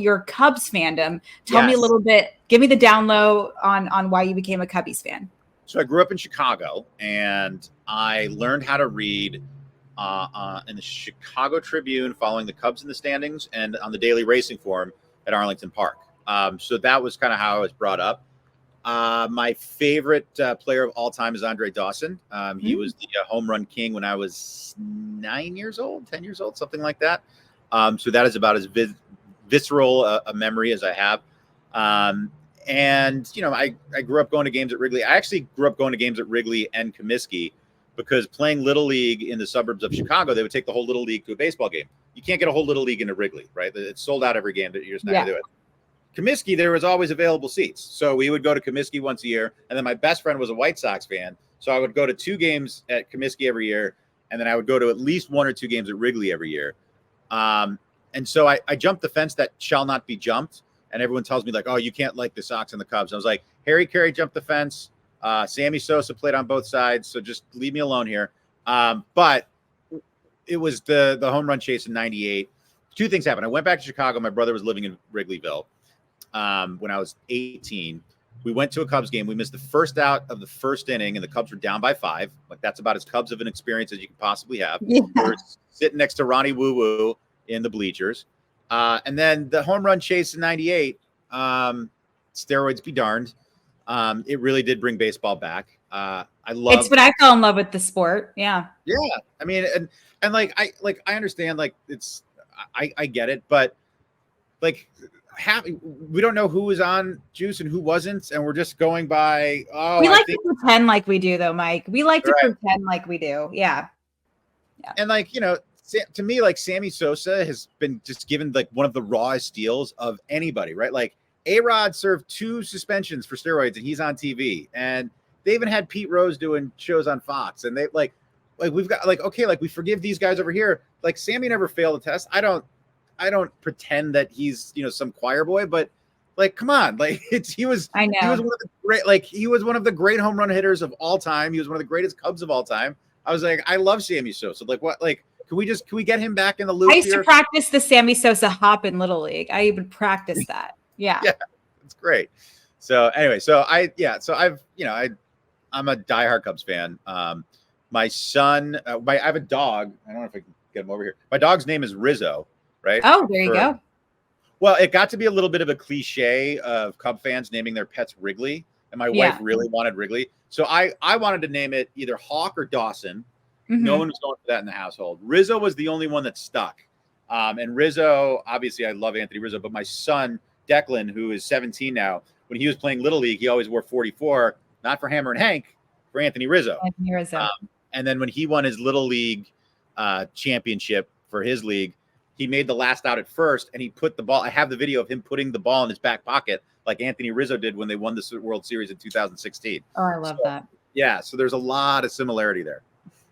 your Cubs fandom. Tell me a Yes. little bit. Give me the down low on why you became a Cubbies fan. So I grew up in Chicago, and I learned how to read in the Chicago Tribune, following the Cubs in the standings, and on the Daily Racing Form at Arlington Park. So that was kind of how I was brought up. My favorite player of all time is Andre Dawson. He was the home run king when I was 10 years old, something like that. So that is about as visceral a memory as I have. And, I grew up going to games at Wrigley. I actually grew up going to games at Wrigley and Comiskey, because playing Little League in the suburbs of Chicago, they would take the whole Little League to a baseball game. You can't get a whole Little League into Wrigley, right? It's sold out every game. You're just not going to do it. Comiskey, there was always available seats. So we would go to Comiskey once a year. And then my best friend was a White Sox fan. So I would go to 2 games at Comiskey every year. And then I would go to at least 1 or 2 games at Wrigley every year. And so I jumped the fence that shall not be jumped. And everyone tells me, like, oh, you can't like the Sox and the Cubs. I was like, Harry Carey jumped the fence. Sammy Sosa played on both sides. So just leave me alone here. But it was the home run chase in 98. 2 things happened. I went back to Chicago. My brother was living in Wrigleyville when I was 18. We went to a Cubs game. We missed the first out of the first inning, and the Cubs were down by 5. Like, that's about as Cubs of an experience as you can possibly have. Yeah. We were sitting next to Ronnie Woo Woo in the bleachers. And then the home run chase in 98, steroids be darned. It really did bring baseball back. It's when I fell in love with the sport. Yeah. Yeah. I mean, and I understand, like, I get it, but like, we don't know who was on juice and who wasn't, and we're just going by. Oh, we like to pretend like we do, though, Mike. We like to pretend like we do. Yeah. And to me, like, Sammy Sosa has been just given like one of the rawest steals of anybody, right? Like, A-Rod served 2 suspensions for steroids, and he's on TV. And they even had Pete Rose doing shows on Fox, and they like we've got we forgive these guys over here. Like, Sammy never failed a test. I don't pretend that he's some choir boy, but like, come on, like, he was one of the great, he was one of the great home run hitters of all time. He was one of the greatest Cubs of all time. I was like, I love Sammy Sosa. Like, what, like, can we get him back in the loop? I used to practice the Sammy Sosa hop in Little League. I even practiced that. Yeah. Yeah, it's great. So anyway, I'm a diehard Cubs fan. My son, I have a dog. I don't know if I can get him over here. My dog's name is Rizzo, right? Oh, there you go. Well, it got to be a little bit of a cliche of Cub fans naming their pets Wrigley, and my wife really wanted Wrigley. So I wanted to name it either Hawk or Dawson. Mm-hmm. No one was going for that in the household. Rizzo was the only one that stuck. And Rizzo, obviously, I love Anthony Rizzo, but my son, Declan, who is 17 now, when he was playing Little League, he always wore 44, not for Hammer and Hank, for Anthony Rizzo. Anthony Rizzo. And then when he won his Little League championship for his league, he made the last out at first, and he put the ball. I have the video of him putting the ball in his back pocket, like Anthony Rizzo did when they won the World Series in 2016. Oh, I love that. Yeah, so there's a lot of similarity there.